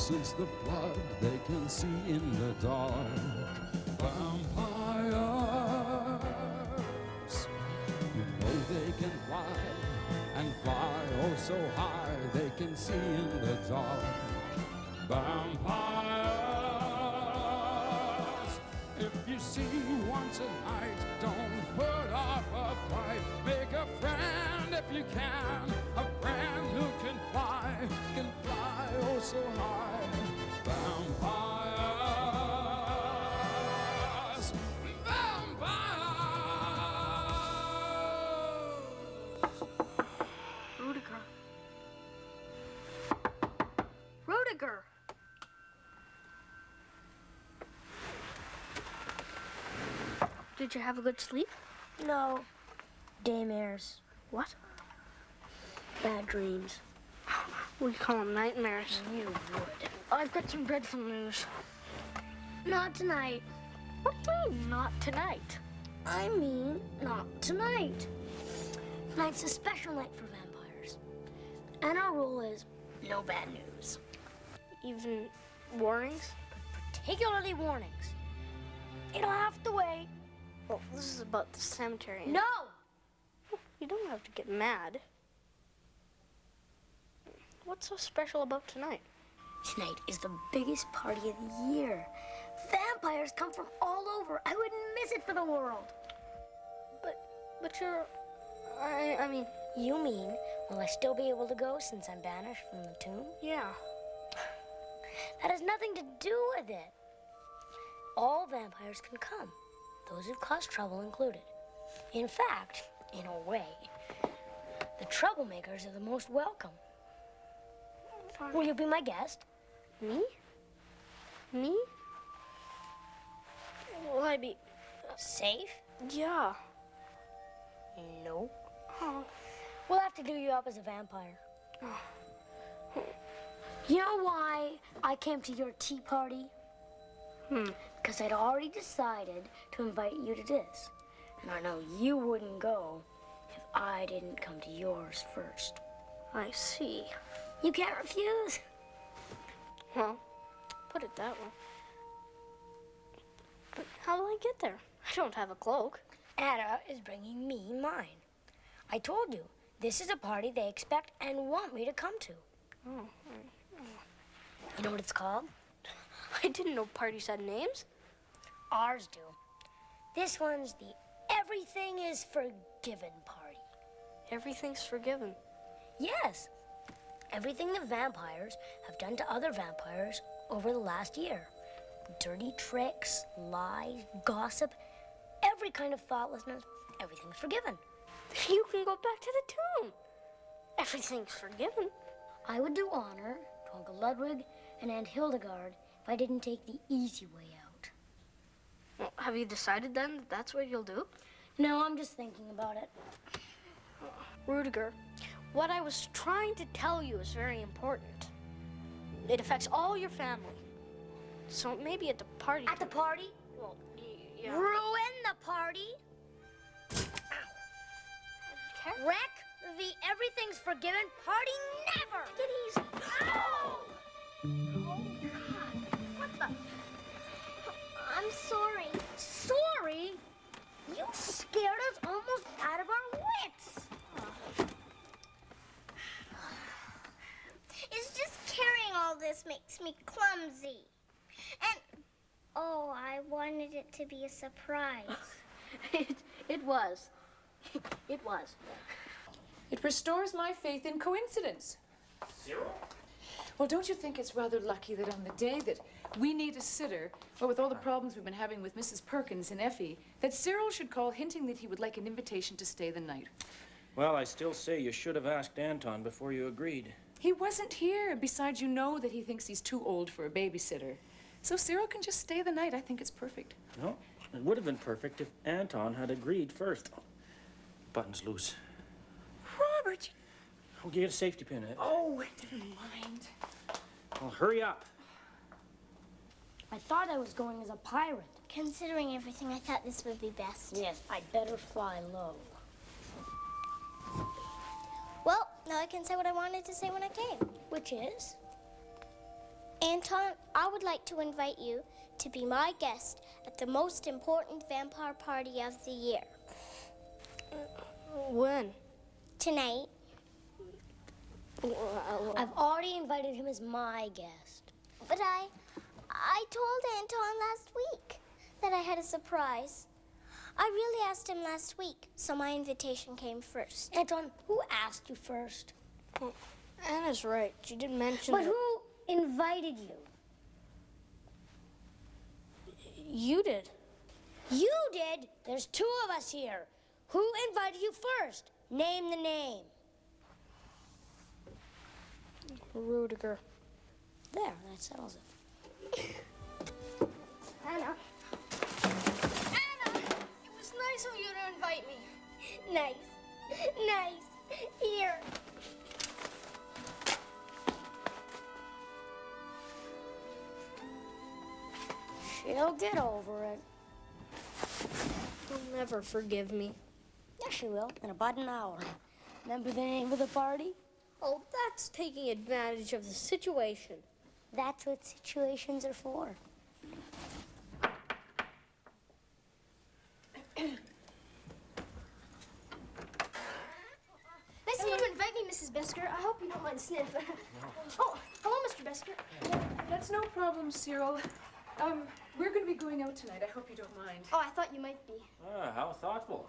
since the flood they can see in the dark. Vampires, you know they can fly, and fly oh so high they can see in the dark. Vampires, if you see one tonight, don't put up a fight. Make a friend if you can, a friend who can fly oh so high. Vampires, vampires. Rudiger. Rudiger. Did you have a good sleep? No. Daymares. What? Bad dreams. We call them nightmares. You would. I've got some dreadful news. Not tonight. What do you mean, not tonight? I mean, not tonight. Tonight's a special night for vampires. And our rule is no bad news. Even warnings? Particularly warnings. It'll have to wait. Well, this is about the cemetery. No! You don't have to get mad. What's so special about tonight? Tonight is the biggest party of the year. Vampires come from all over. I wouldn't miss it for the world. But you're... I mean... You mean, will I still be able to go since I'm banished from the tomb? Yeah. That has nothing to do with it. All vampires can come, those who've caused trouble included. In fact, in a way, the troublemakers are the most welcome. Will you be my guest? Me? Me? Will I be... Safe? Yeah. No. Oh. We'll have to do you up as a vampire. You know why I came to your tea party? Because I'd already decided to invite you to this. And I know you wouldn't go if I didn't come to yours first. I see. You can't refuse. Well, put it that way. But how will I get there? I don't have a cloak. Ada is bringing me mine. I told you, this is a party they expect and want me to come to. Oh. You know what it's called? I didn't know parties had names. Ours do. This one's the Everything is Forgiven party. Everything's forgiven. Yes. Everything the vampires have done to other vampires over the last year. Dirty tricks, lies, gossip, every kind of thoughtlessness, everything's forgiven. You can go back to the tomb. Everything's forgiven. I would do honor to Uncle Ludwig and Aunt Hildegard if I didn't take the easy way out. Well, have you decided then that that's what you'll do? No, I'm just thinking about it. Rudiger, what I was trying to tell you is very important. It affects all your family. So maybe at the party... At the party? Well, yeah. Ruin the party? Okay. Wreck the Everything's Forgiven party? Never! Take it easy. Ow! Oh, God. What the? I'm sorry. Sorry? You scared us almost out of our wits. It's just carrying all this makes me clumsy. And, oh, I wanted it to be a surprise. It was. It was. It restores my faith in coincidence. Cyril? Well, don't you think it's rather lucky that on the day that we need a sitter, or with all the problems we've been having with Mrs. Perkins and Effie, that Cyril should call hinting that he would like an invitation to stay the night? Well, I still say you should have asked Anton before you agreed. He wasn't here. Besides, you know that he thinks he's too old for a babysitter. So Cyril can just stay the night. I think it's perfect. No, it would have been perfect if Anton had agreed first. Button's loose. Robert! Oh, get a safety pin, eh? Oh, never mind. Well, hurry up. I thought I was going as a pirate. Considering everything, I thought this would be best. Yes, I'd better fly low. Well, now I can say what I wanted to say when I came. Which is? Anton, I would like to invite you to be my guest at the most important vampire party of the year. When? Tonight. I've already invited him as my guest. But I told Anton last week that I had a surprise. I really asked him last week, so my invitation came first. Anton, who asked you first? Anna's right. She didn't mention But that. who invited you? You did. You did? There's two of us here. Who invited you first? Name the name. Rudiger. There, that settles it. Anna. Anna! It was nice of you to invite me. Nice. Nice. Here. She'll get over it. You'll never forgive me. Yes, she will, in about an hour. Remember the name of the party? Oh, that's taking advantage of the situation. That's what situations are for. Nice of you to invite me, Mrs. Besker. I hope you don't mind sniff. Oh, hello, Mr. Besker. That's no problem, Cyril. We're going to be going out tonight. I hope you don't mind. Oh, I thought you might be. Ah, how thoughtful.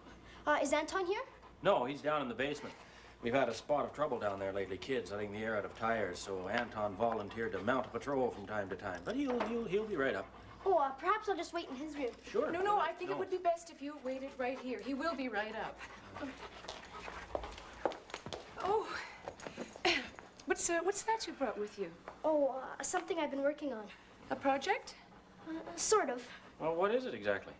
Is Anton here? No, he's down in the basement. We've had a spot of trouble down there lately, kids letting the air out of tires, so Anton volunteered to mount a patrol from time to time. But he'll be right up. Oh, perhaps I'll just wait in his room. Sure. No, I think it would be best if you waited right here. He will be right up. Oh, what's that you brought with you? Oh, something I've been working on. A project? Sort of. Well, what is it exactly?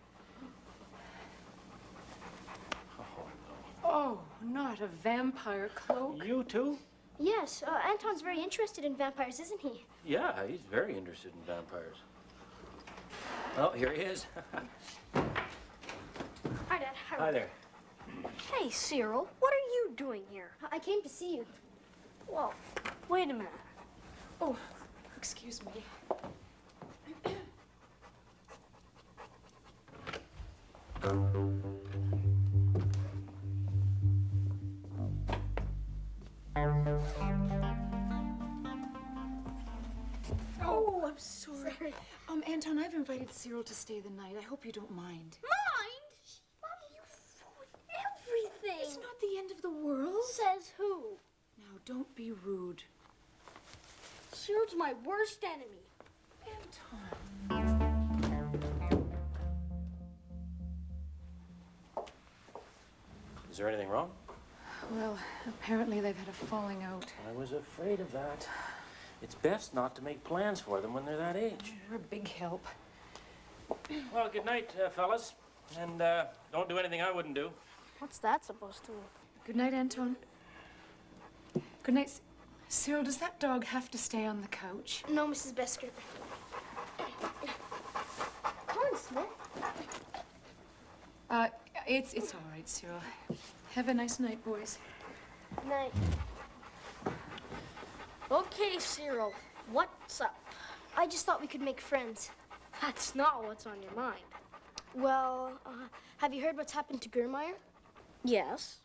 Oh, not a vampire cloak. You too? Yes, Anton's very interested in vampires, isn't he? Yeah, he's very interested in vampires. Oh, here he is. Hi, Dad. Hi there. Hey, Cyril. What are you doing here? I came to see you. Well, wait a minute. Oh, excuse me. Oh, I'm sorry. Anton, I've invited Cyril to stay the night. I hope you don't mind. Mind? Mommy, you fooled everything. It's not the end of the world. Says who? Now, don't be rude. Cyril's my worst enemy. Anton. Is there anything wrong? Well, apparently they've had a falling out. I was afraid of that. It's best not to make plans for them when they're that age. You're a big help. Well, good night, fellas. And don't do anything I wouldn't do. What's that supposed to mean? Good night, Anton. Good night. Cyril, does that dog have to stay on the couch? No, Mrs. Besker. Come on, Smith. It's all right, Cyril. Have a nice night, boys. Night. Okay, Cyril. What's up? I just thought we could make friends. That's not what's on your mind. Well, have you heard what's happened to Germeyer? Yes.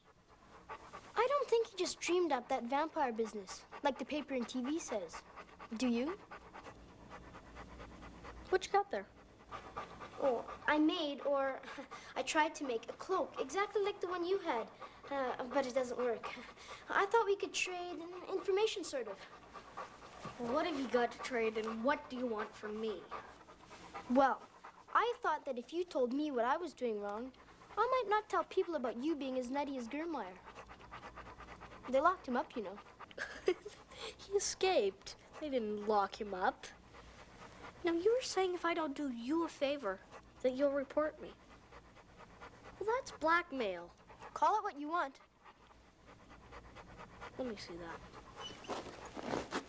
I don't think he just dreamed up that vampire business, like the paper and TV says. Do you? What you got there? Oh, I tried to make a cloak exactly like the one you had, but it doesn't work. I thought we could trade information, sort of. What have you got to trade, and what do you want from me? Well, I thought that if you told me what I was doing wrong, I might not tell people about you being as nutty as Germeyer. They locked him up, you know. He escaped. They didn't lock him up. Now, you were saying if I don't do you a favor, that you'll report me. Well, that's blackmail. Call it what you want. Let me see that.